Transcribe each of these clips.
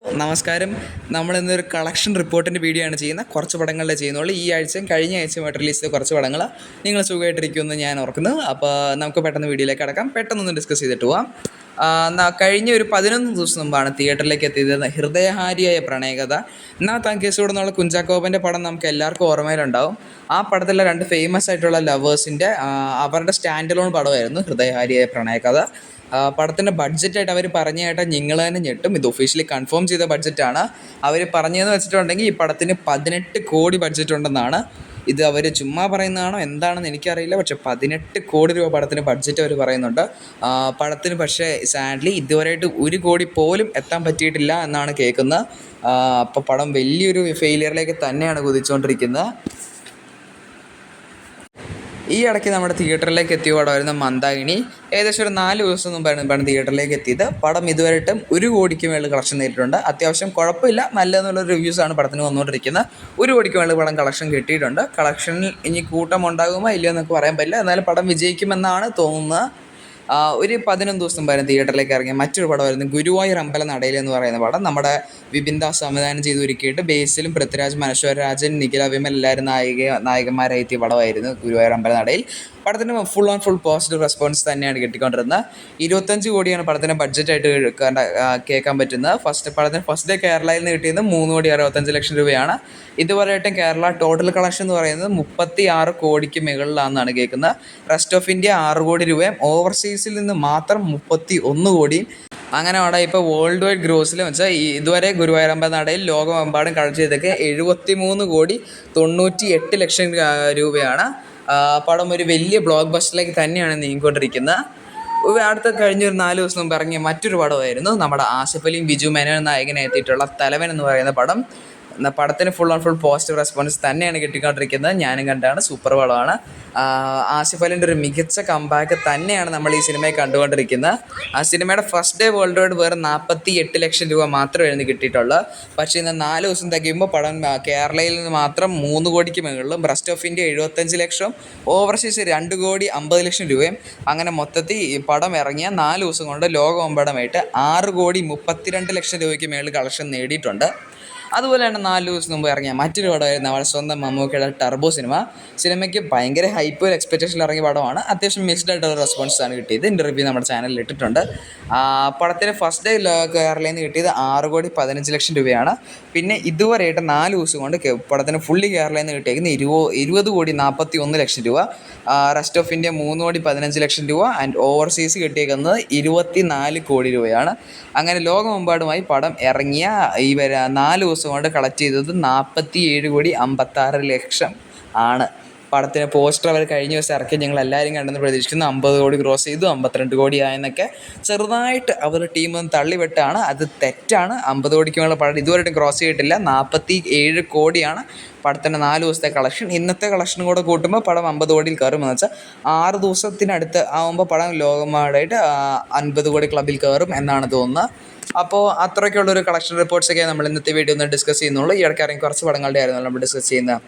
നമസ്കാരം. നമ്മളിന്നൊരു കളക്ഷൻ റിപ്പോർട്ടിൻ്റെ വീഡിയോ ആണ് ചെയ്യുന്നത്. കുറച്ച് പടങ്ങളുടെ ചെയ്യുന്നുള്ളൂ. ഈ ആഴ്ചയും കഴിഞ്ഞ ആഴ്ചയുമായിട്ട് റിലീസ് ചെയ്ത കുറച്ച് പടങ്ങൾ നിങ്ങൾ സുഖമായിട്ടിരിക്കുമെന്ന് ഞാൻ ഓർക്കുന്നു. അപ്പോൾ നമുക്ക് പെട്ടെന്ന് വീഡിയോയിലേക്ക് കടക്കാം. പെട്ടെന്നൊന്ന് ഡിസ്കസ് ചെയ്തിട്ട് പോവാം. കഴിഞ്ഞ ഒരു 11 ദിവസം മുമ്പാണ് തിയേറ്ററിലേക്ക് എത്തിയത് ഹൃദയഹാരിയായ പ്രണയകഥ. എന്നാൽ താൻ കേസോട് എന്നുള്ള കുഞ്ചാക്കോബൻ്റെ പടം നമുക്ക് എല്ലാവർക്കും ഓർമ്മയിലുണ്ടാവും. ആ പടത്തിലെ രണ്ട് ഫേമസ് ആയിട്ടുള്ള ലവേഴ്സിൻ്റെ അവരുടെ സ്റ്റാൻഡ് അലോൺ പടമായിരുന്നു ഹൃദയഹാരിയായ പ്രണയകഥ. പടത്തിൻ്റെ ബഡ്ജറ്റായിട്ട് അവർ പറഞ്ഞ കേട്ടാൽ നിങ്ങൾ തന്നെ ഞെട്ടും. ഇത് ഒഫീഷ്യലി കൺഫേം ചെയ്ത ബഡ്ജറ്റാണ്. അവർ പറഞ്ഞതെന്ന് വെച്ചിട്ടുണ്ടെങ്കിൽ ഈ പടത്തിന് 18 കോടി ബഡ്ജറ്റ് ഉണ്ടെന്നാണ്. ഇത് അവർ ചുമ്മാ പറയുന്നതാണോ എന്താണെന്ന് എനിക്കറിയില്ല. പക്ഷേ 18 കോടി രൂപ പടത്തിന് ബഡ്ജറ്റ് അവർ പറയുന്നുണ്ട്. പടത്തിന് പക്ഷേ സാഡ്ലി ഇതുവരെയായിട്ട് 1 കോടി പോലും എത്താൻ പറ്റിയിട്ടില്ല എന്നാണ് കേൾക്കുന്നത്. അപ്പോൾ പടം വലിയൊരു ഫെയിലിയറിലേക്ക് തന്നെയാണ് കുതിച്ചുകൊണ്ടിരിക്കുന്നത്. ഈ ഇടയ്ക്ക് നമ്മുടെ തിയേറ്ററിലേക്ക് എത്തിയ പടമായിരുന്നു മന്ദാകിനി. ഏകദേശം ഒരു 4 ദിവസം മുമ്പാണ് തിയേറ്ററിലേക്ക് എത്തിയത്. പടം ഇതുവരെയായിട്ടും 1 കോടിക്ക് മേളിൽ കളക്ഷൻ നേരിട്ടുണ്ട്. അത്യാവശ്യം കുഴപ്പമില്ല, നല്ലതെന്നുള്ള റിവ്യൂസാണ് പടത്തിന് വന്നുകൊണ്ടിരിക്കുന്നത്. 1 കോടിക്ക് മേളിൽ പടം കളക്ഷൻ കിട്ടിയിട്ടുണ്ട്. കളക്ഷനിൽ ഇനി കൂട്ടം ഉണ്ടാകുമോ ഇല്ലയോ എന്നൊക്കെ പറയാൻ പറ്റില്ല. എന്നാലും പടം വിജയിക്കുമെന്നാണ് തോന്നുന്നത്. ഒരു 11 ദിവസം മുമ്പായിരുന്നു തിയേറ്ററിലേക്ക് ഇറങ്ങിയ മറ്റൊരു പടമായിരുന്നു ഗുരുവായൂർ അമ്പല നടയിൽ എന്ന് പറയുന്ന പടം. നമ്മുടെ വിപിൻ ദാസ് സംവിധാനം ചെയ്ത് ഒരുക്കിയിട്ട് ബേസിലും പൃഥ്വിരാജ്, മനശ്വര രാജൻ, നിഖില വിമൽ എല്ലാവരും നായകന്മാരായി എത്തിയ പടമായിരുന്നു ഗുരുവായൂർ അമ്പല നടയിൽ. പടത്തിന് ഫുൾ പോസിറ്റീവ് റെസ്പോൺസ് തന്നെയാണ് കിട്ടിക്കൊണ്ടിരുന്നത്. 25 കോടിയാണ് പടത്തിന് ബഡ്ജറ്റായിട്ട് കേൾക്കാൻ പറ്റുന്നത്. പടത്തിന് ഫസ്റ്റ് ഡേ കേരളയിൽ നിന്ന് കിട്ടിയത് 3,65,00,000 രൂപയാണ്. ഇതുവരെയായിട്ടും കേരള ടോട്ടൽ കളക്ഷൻ എന്ന് പറയുന്നത് 36 കോടിക്ക് മുകളിലാണെന്നാണ് കേൾക്കുന്നത്. റെസ്റ്റ് ഓഫ് ഇന്ത്യ 6 കോടി രൂപയും ഓവർസീസിൽ നിന്ന് മാത്രം 31 കോടിയും. അങ്ങനെ അവിടെ ഇപ്പോൾ വേൾഡ് വൈഡ് ഗ്രോസിൽ വെച്ചാൽ ഇതുവരെ ഗുരുവായൂരമ്പല നടയിൽ ലോകമെമ്പാടും കളക്ട് ചെയ്തൊക്കെ 73 കോടി 98 ലക്ഷം രൂപയാണ്. പടം ഒരു വലിയ ബ്ലോക്ക് ബസ്റ്ററിലേക്ക് തന്നെയാണ് നീങ്ങിക്കൊണ്ടിരിക്കുന്നത്. അടുത്ത കഴിഞ്ഞൊരു 4 ദിവസം മുമ്പ് ഇറങ്ങിയ മറ്റൊരു പടമായിരുന്നു നമ്മുടെ ആസിഫ് അലിയും ബിജു മേനോൻ നായകനെ എത്തിയിട്ടുള്ള തലവൻ എന്ന് പറയുന്ന പടം. പടത്തിന് ഫുൾ പോസിറ്റീവ് റെസ്പോൺസ് തന്നെയാണ് കിട്ടിക്കൊണ്ടിരിക്കുന്നത്. ഞാനും കണ്ടാണ്, സൂപ്പർ പടമാണ്. ആസിഫ് അലിൻ്റെ ഒരു മികച്ച കംബാക്ക് തന്നെയാണ് നമ്മൾ ഈ സിനിമയെ കണ്ടുകൊണ്ടിരിക്കുന്നത്. ആ സിനിമയുടെ ഫസ്റ്റ് ഡേ വേൾഡ് വൈഡ് വേറെ 48 ലക്ഷം രൂപ മാത്രമായിരുന്നു കിട്ടിയിട്ടുള്ളത്. പക്ഷേ ഇന്ന് 4 ദിവസം തികയുമ്പോൾ പടം കേരളയിൽ നിന്ന് മാത്രം 3 കോടിക്ക് മുകളിലും, റെസ്റ്റ് ഓഫ് ഇന്ത്യ 75 ലക്ഷവും, ഓവർസീസ് 2 കോടി 50 ലക്ഷം രൂപയും. അങ്ങനെ മൊത്തത്തിൽ ഈ പടം ഇറങ്ങിയ 4 ദിവസം കൊണ്ട് ലോകമെമ്പാടുമായിട്ട് 6 കോടി 32 ലക്ഷം രൂപയ്ക്ക് മുകളിൽ കളക്ഷൻ നേടിയിട്ടുണ്ട്. അതുപോലെ തന്നെ 4 ദിവസം മുമ്പ് ഇറങ്ങിയ മറ്റൊരു പടമായിരുന്നു നമ്മുടെ സ്വന്തം മമ്മൂക്കയുടെ ടർബോ സിനിമയ്ക്ക് ഭയങ്കര ഹൈപ്പ് എക്സ്പെക്റ്റേഷനിൽ ഇറങ്ങിയ പടമാണ്. അത്യാവശ്യം മിക്സ്ഡ് ആയിട്ടുള്ള റെസ്പോൺസാണ് കിട്ടിയത്. ഇതിൻ്റെ റിവ്യൂ നമ്മുടെ ചാനലിൽ ഇട്ടിട്ടുണ്ട്. പടത്തിന് ഫസ്റ്റ് ഡേ കേരളയിൽ നിന്ന് കിട്ടിയത് 6 കോടി 15 ലക്ഷം രൂപയാണ്. പിന്നെ ഇതുവരെയായിട്ട് 4 ദിവസം കൊണ്ട് പടത്തിന് ഫുള്ളി കേരളയിൽ നിന്ന് കിട്ടിയേക്കുന്നത് 20 കോടി 41 ലക്ഷം രൂപ. റെസ്റ്റ് ഓഫ് ഇന്ത്യ 3 കോടി 15 ലക്ഷം രൂപ ആൻഡ് ഓവർസീസ് കിട്ടിയേക്കുന്നത് 24 കോടി രൂപയാണ്. അങ്ങനെ ലോകമെമ്പാടുമായി പടം ഇറങ്ങിയ 4 ദിവസം കൊണ്ട് കളക്ട് ചെയ്തത് 47 കോടി 56 ലക്ഷം ആണ്. പടത്തിന് പോസ്റ്റർ അവർ കഴിഞ്ഞ ദിവസം ഇറക്കി ഞങ്ങൾ എല്ലാവരും കണ്ടെന്ന് പ്രതീക്ഷിക്കുന്നു. 50 കോടി ക്രോസ് ചെയ്തു, 52 കോടി ആയെന്നൊക്കെ ചെറുതായിട്ട് അവരുടെ ടീമൊന്ന് തള്ളിവിട്ടാണ്. അത് തെറ്റാണ്. 50 കോടിക്ക് മേലെ പടം ഇതുവരെയായിട്ടും ക്രോസ് ചെയ്തിട്ടില്ല. 47 കോടിയാണ് പടത്തിൻ്റെ 4 ദിവസത്തെ കളക്ഷൻ. ഇന്നത്തെ കളക്ഷനും കൂടെ കൂട്ടുമ്പോൾ പടം 50 കോടിയിൽ കയറുമെന്ന് വെച്ചാൽ 6 ദിവസത്തിനടുത്ത് ആകുമ്പോൾ പടം ലോകമായിട്ട് 50 കോടി ക്ലബിൽ കയറും എന്നാണ് തോന്നുന്നത്. അപ്പോൾ അത്രയ്ക്കുള്ളൊരു കളക്ഷൻ റിപ്പോർട്ട്സൊക്കെ നമ്മൾ ഇന്നത്തെ വീഡിയോ ഒന്ന് ഡിസ്കസ് ചെയ്യുന്നുള്ളൂ. ഈ ഇടയ്ക്ക് ഇറങ്ങി കുറച്ച് പടങ്ങളുടെ ആയിരുന്നു നമ്മൾ ഡിസ്കസ് ചെയ്യുന്നത്.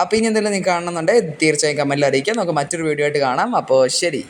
അപ്പോൾ ഇനി എന്തെങ്കിലും നിങ്ങൾക്ക് കാണണമെന്നുണ്ടെങ്കിൽ തീർച്ചയായും കമൻറ്റിൽ അറിയിക്കാം. നമുക്ക് മറ്റൊരു വീഡിയോ ആയിട്ട് കാണാം. അപ്പോൾ ശരി.